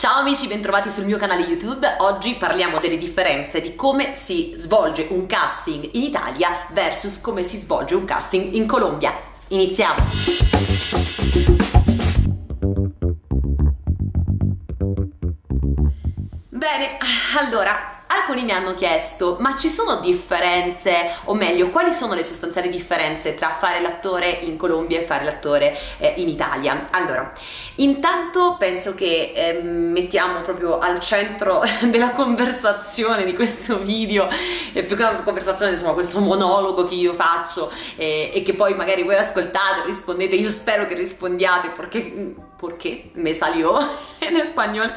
Ciao amici, bentrovati sul mio canale YouTube. Oggi parliamo delle differenze di come si svolge un casting in Italia versus come si svolge un casting in Colombia. Iniziamo! Bene, allora, alcuni mi hanno chiesto, ma ci sono differenze, o meglio, quali sono le sostanziali differenze tra fare l'attore in Colombia e fare l'attore in Italia? Allora, intanto penso che mettiamo proprio al centro della conversazione di questo video, più che una conversazione, insomma, questo monologo che io faccio e che poi magari voi ascoltate, rispondete, io spero che rispondiate perché me salió in spagnolo.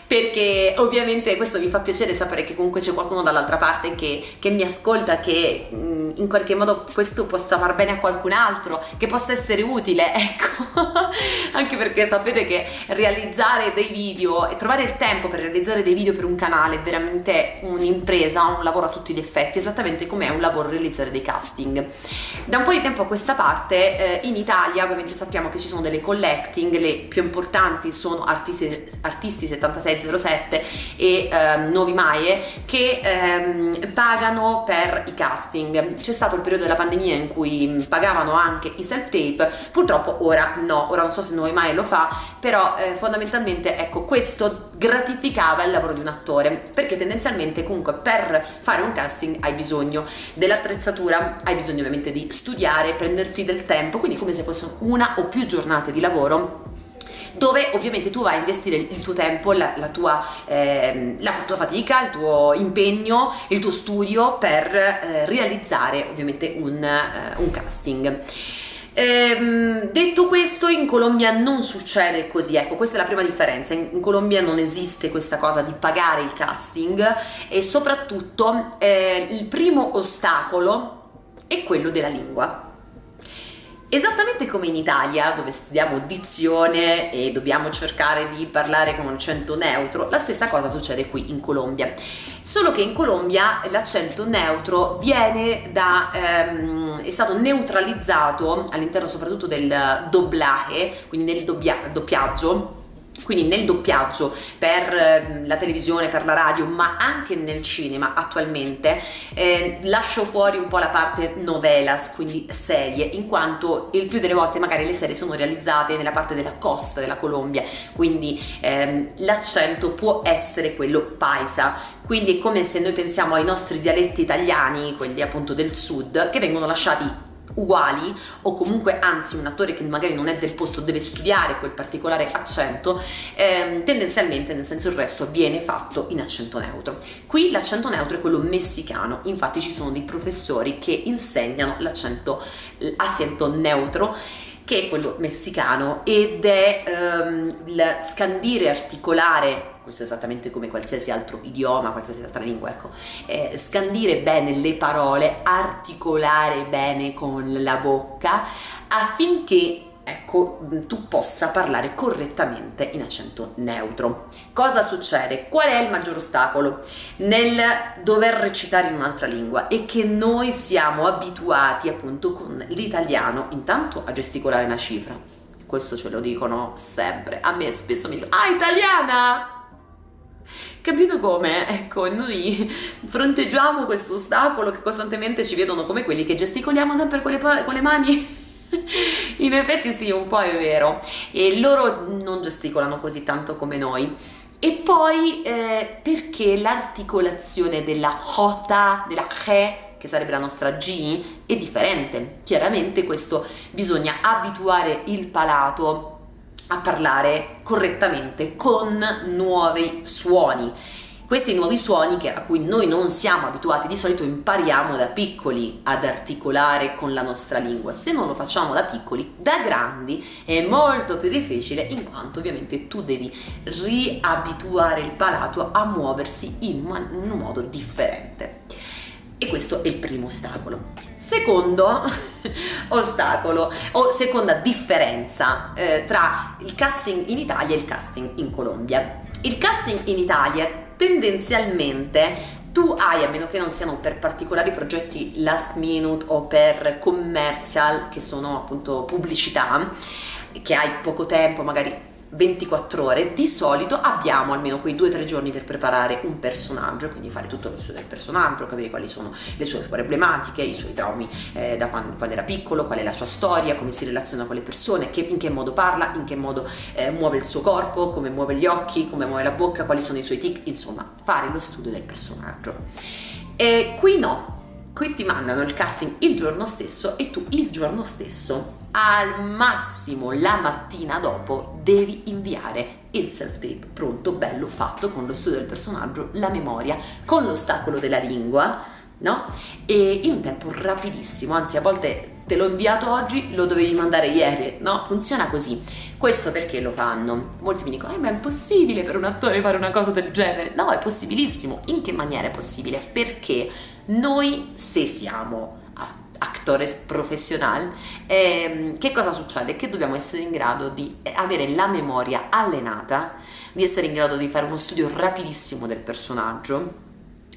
Perché ovviamente questo mi fa piacere sapere che comunque c'è qualcuno dall'altra parte che mi ascolta, che in qualche modo questo possa far bene a qualcun altro, che possa essere utile, ecco. Anche perché sapete che realizzare dei video e trovare il tempo per realizzare dei video per un canale è veramente un'impresa, un lavoro a tutti gli effetti, esattamente come è un lavoro realizzare dei casting. Da un po' di tempo a questa parte in Italia ovviamente sappiamo che ci sono delle collecting, le più importanti sono Artisti 7607 e Nuovi Maie, che pagano per i casting. C'è stato il periodo della pandemia in cui pagavano anche i self-tape, purtroppo ora no, ora non so se Nuovi Maie lo fa, però fondamentalmente ecco, questo gratificava il lavoro di un attore, perché tendenzialmente comunque per fare un casting hai bisogno dell'attrezzatura, hai bisogno ovviamente di studiare, prenderti del tempo, quindi come se fosse una o più giornate di lavoro, dove ovviamente tu vai a investire il tuo tempo, la tua fatica, il tuo impegno, il tuo studio per realizzare ovviamente un casting. Detto questo, in Colombia non succede così, ecco, questa è la prima differenza. In Colombia non esiste questa cosa di pagare il casting e soprattutto il primo ostacolo è quello della lingua. Esattamente come in Italia, dove studiamo dizione e dobbiamo cercare di parlare con un accento neutro, la stessa cosa succede qui in Colombia. Solo che in Colombia l'accento neutro viene è stato neutralizzato all'interno soprattutto del doblaje, quindi nel doppiaggio. Quindi nel doppiaggio per la televisione, per la radio, ma anche nel cinema attualmente, lascio fuori un po' la parte novelas, quindi serie, in quanto il più delle volte magari le serie sono realizzate nella parte della costa della Colombia, quindi l'accento può essere quello paisa. Quindi è come se noi pensiamo ai nostri dialetti italiani, quelli appunto del sud, che vengono lasciati uguali, o comunque anzi un attore che magari non è del posto deve studiare quel particolare accento, tendenzialmente, nel senso, il resto viene fatto in accento neutro. Qui l'accento neutro è quello messicano, infatti ci sono dei professori che insegnano l'accento neutro, che è quello messicano, ed è il scandire articolare. Questo è esattamente come qualsiasi altro idioma, qualsiasi altra lingua, ecco, scandire bene le parole, articolare bene con la bocca affinché, ecco, tu possa parlare correttamente in accento neutro. Cosa succede? Qual è il maggior ostacolo nel dover recitare in un'altra lingua? È che noi siamo abituati appunto con l'italiano intanto a gesticolare una cifra. Questo ce lo dicono sempre. A me spesso mi dicono: ah, italiana! Capito come? Ecco, noi fronteggiamo questo ostacolo che costantemente ci vedono come quelli che gesticoliamo sempre con le mani. In effetti sì, un po' è vero, e loro non gesticolano così tanto come noi. E poi perché l'articolazione della J, della G, che sarebbe la nostra G, è differente. Chiaramente questo bisogna abituare il palato a parlare correttamente con nuovi suoni. Questi nuovi suoni a cui noi non siamo abituati, di solito impariamo da piccoli ad articolare con la nostra lingua. Se non lo facciamo da piccoli, da grandi è molto più difficile, in quanto ovviamente tu devi riabituare il palato a muoversi in un modo differente. E questo è il primo ostacolo. Secondo ostacolo, o seconda differenza tra il casting in Italia e il casting in Colombia. Il casting in Italia tendenzialmente tu hai, a meno che non siano per particolari progetti last minute o per commercial, che sono appunto pubblicità, che hai poco tempo, magari 24 ore, di solito abbiamo almeno quei 2 o 3 giorni per preparare un personaggio, quindi fare tutto lo studio del personaggio, capire quali sono le sue problematiche, i suoi traumi da quando era piccolo, qual è la sua storia, come si relaziona con le persone, in che modo parla, in che modo muove il suo corpo, come muove gli occhi, come muove la bocca, quali sono i suoi tic, insomma fare lo studio del personaggio. Qui no. Qui ti mandano il casting il giorno stesso e tu il giorno stesso, al massimo la mattina dopo, devi inviare il self-tape pronto, bello fatto, con lo studio del personaggio, la memoria, con l'ostacolo della lingua, no? E in un tempo rapidissimo, anzi a volte te l'ho inviato oggi, lo dovevi mandare ieri, no? Funziona così. Questo perché lo fanno? Molti mi dicono, ma è impossibile per un attore fare una cosa del genere. No, è possibilissimo. In che maniera è possibile? Perché noi, se siamo actores professionali, che cosa succede? Che dobbiamo essere in grado di avere la memoria allenata, di essere in grado di fare uno studio rapidissimo del personaggio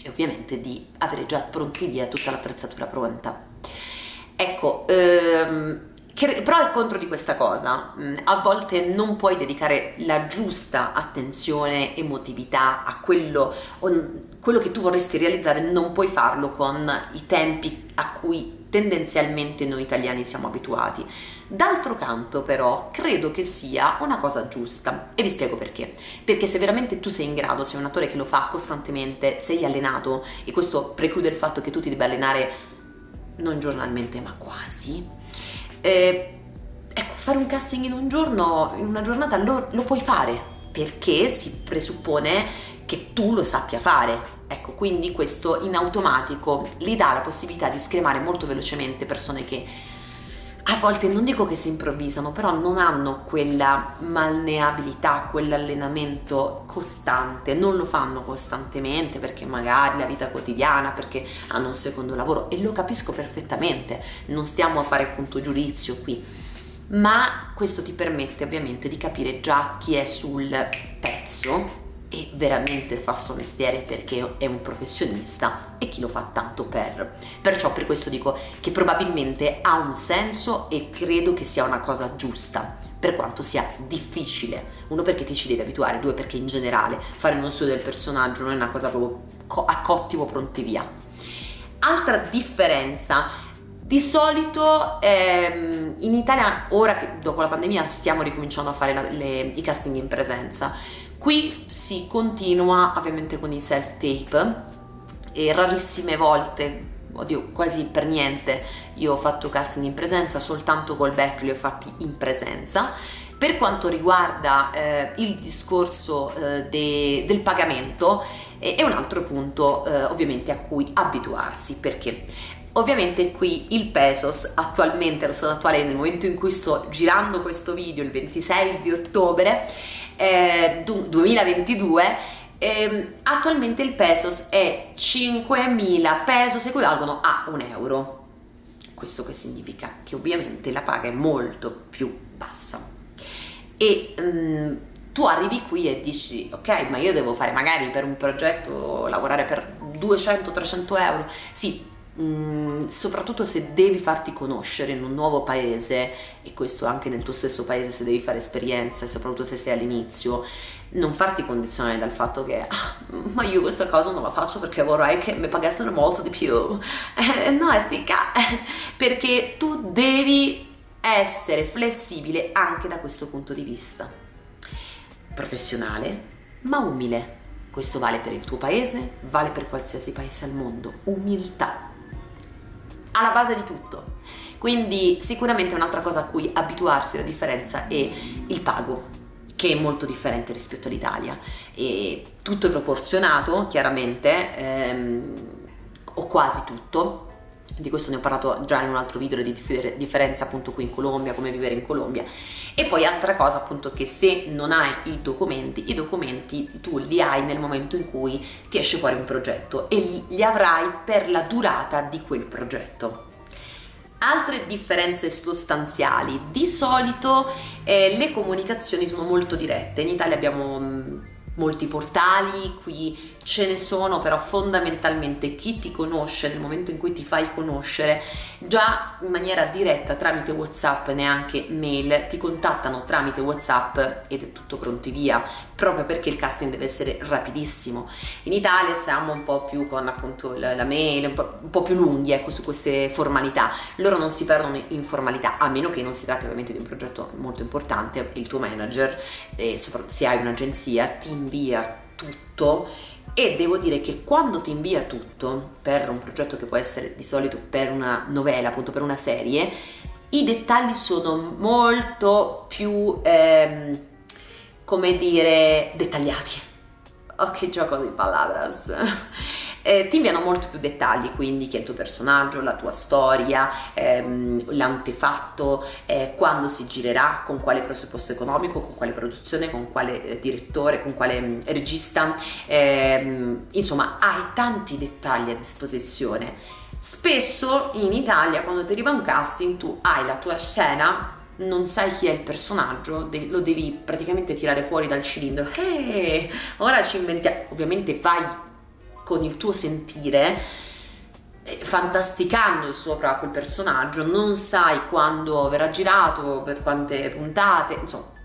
e ovviamente di avere già pronti via tutta l'attrezzatura pronta. Ecco, pro e contro di questa cosa, a volte non puoi dedicare la giusta attenzione, emotività a quello che tu vorresti realizzare, non puoi farlo con i tempi a cui tendenzialmente noi italiani siamo abituati. D'altro canto però credo che sia una cosa giusta e vi spiego perché. Perché se veramente tu sei in grado, sei un attore che lo fa costantemente, sei allenato, e questo preclude il fatto che tu ti debba allenare non giornalmente ma quasi, ecco, fare un casting in un giorno, in una giornata lo puoi fare, perché si presuppone che tu lo sappia fare. Ecco, quindi questo in automatico gli dà la possibilità di schermare molto velocemente persone che a volte, non dico che si improvvisano, però non hanno quella malleabilità, quell'allenamento costante, non lo fanno costantemente perché magari la vita quotidiana, perché hanno un secondo lavoro, e lo capisco perfettamente, non stiamo a fare punto giudizio qui, ma questo ti permette ovviamente di capire già chi è sul pezzo e veramente fa suo mestiere perché è un professionista e chi lo fa tanto perciò per questo dico che probabilmente ha un senso e credo che sia una cosa giusta, per quanto sia difficile. Uno, perché ti ci devi abituare, due, perché in generale fare uno studio del personaggio non è una cosa proprio a cottimo pronti via. Altra differenza: di solito in Italia, ora che dopo la pandemia stiamo ricominciando a fare i casting in presenza. Qui si continua ovviamente con i self-tape e rarissime volte, oddio quasi per niente, io ho fatto casting in presenza, soltanto col back li ho fatti in presenza. Per quanto riguarda il discorso del pagamento, è un altro punto ovviamente a cui abituarsi, perché ovviamente qui il pesos attualmente, allo stato attuale, nel momento in cui sto girando questo video, il 26 di ottobre 2022, attualmente il pesos è 5.000 pesos, equivalgono a €1. Questo che significa? Che ovviamente la paga è molto più bassa e tu arrivi qui e dici ok, ma io devo fare magari per un progetto, lavorare per 200-300 euro, sì. Soprattutto se devi farti conoscere in un nuovo paese, e questo anche nel tuo stesso paese, se devi fare esperienze, soprattutto se sei all'inizio, non farti condizionare dal fatto che ma io questa cosa non la faccio perché vorrei che mi pagassero molto di più. No, è perché tu devi essere flessibile anche da questo punto di vista, professionale ma umile. Questo vale per il tuo paese, vale per qualsiasi paese al mondo. Umiltà alla base di tutto. Quindi sicuramente un'altra cosa a cui abituarsi, la differenza è il pago, che è molto differente rispetto all'Italia, e tutto è proporzionato chiaramente, o quasi tutto. Di questo ne ho parlato già in un altro video, di differenza appunto qui in Colombia, come vivere in Colombia. E poi altra cosa appunto, che se non hai i documenti tu li hai nel momento in cui ti esce fuori un progetto e li avrai per la durata di quel progetto. Altre differenze sostanziali: di solito le comunicazioni sono molto dirette. In Italia abbiamo molti portali, qui ce ne sono, però fondamentalmente chi ti conosce nel momento in cui ti fai conoscere già in maniera diretta tramite WhatsApp, neanche mail, ti contattano tramite WhatsApp ed è tutto pronti via, proprio perché il casting deve essere rapidissimo. In Italia siamo un po' più con appunto la mail, un po' più lunghi, ecco, su queste formalità. Loro non si perdono in formalità, a meno che non si tratti ovviamente di un progetto molto importante. Il tuo manager, se hai un'agenzia, ti invia tutto, e devo dire che quando ti invia tutto per un progetto che può essere di solito per una novella, appunto per una serie, i dettagli sono molto più come dire, dettagliati. Oh, che gioco di palabras. Ti inviano molto più dettagli, quindi chi è il tuo personaggio, la tua storia, l'antefatto, quando si girerà, con quale presupposto economico, con quale produzione, con quale direttore, con quale regista, insomma hai tanti dettagli a disposizione. Spesso in Italia quando ti arriva un casting tu hai la tua scena, non sai chi è il personaggio, lo devi praticamente tirare fuori dal cilindro. Ora ci inventiamo, ovviamente vai con il tuo sentire, fantasticando sopra quel personaggio, non sai quando verrà girato, per quante puntate, insomma,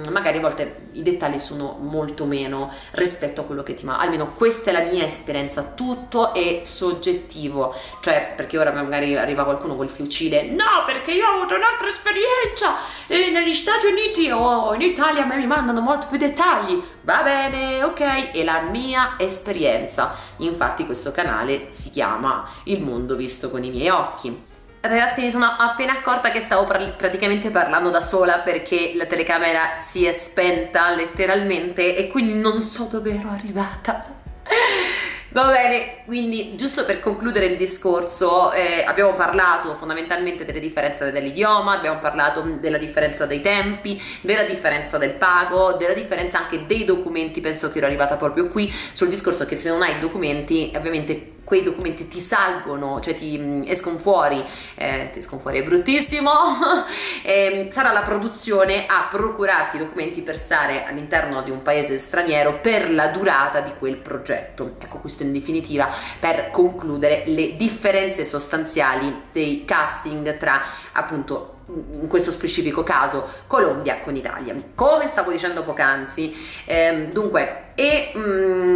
magari a volte i dettagli sono molto meno rispetto a quello che ti manca. Almeno questa è la mia esperienza, tutto è soggettivo, cioè perché ora magari arriva qualcuno col fucile, no perché io ho avuto un'altra esperienza negli Stati Uniti o in Italia, a me mi mandano molto più dettagli. Va bene, ok, è la mia esperienza, infatti questo canale si chiama Il mondo visto con i miei occhi. Ragazzi, mi sono appena accorta che stavo praticamente parlando da sola perché la telecamera si è spenta letteralmente e quindi non so dove ero arrivata. Va bene, quindi giusto per concludere il discorso, abbiamo parlato fondamentalmente delle differenze dell'idioma, abbiamo parlato della differenza dei tempi, della differenza del pago, della differenza anche dei documenti. Penso che ero arrivata proprio qui sul discorso che se non hai documenti, ovviamente quei documenti ti salgono, cioè ti escono fuori è bruttissimo, sarà la produzione a procurarti i documenti per stare all'interno di un paese straniero per la durata di quel progetto. Ecco, questo in definitiva per concludere le differenze sostanziali dei casting tra appunto in questo specifico caso Colombia con Italia. Come stavo dicendo poc'anzi, dunque è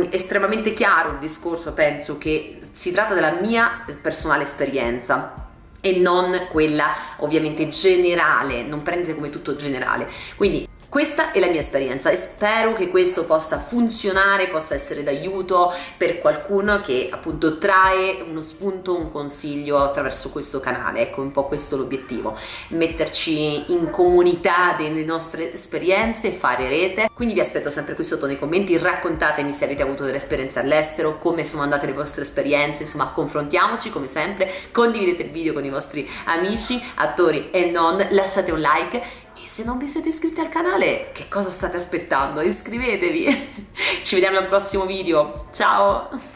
estremamente chiaro il discorso, penso che si tratta della mia personale esperienza e non quella ovviamente generale, non prendete come tutto generale, quindi questa è la mia esperienza e spero che questo possa funzionare, possa essere d'aiuto per qualcuno che appunto trae uno spunto, un consiglio attraverso questo canale. Ecco, un po' questo l'obiettivo, metterci in comunità delle nostre esperienze, fare rete. Quindi vi aspetto sempre qui sotto nei commenti, raccontatemi se avete avuto delle esperienze all'estero, come sono andate le vostre esperienze, insomma confrontiamoci come sempre, condividete il video con i vostri amici, attori e non, lasciate un like. Se non vi siete iscritti al canale, che cosa state aspettando? Iscrivetevi! Ci vediamo al prossimo video, ciao!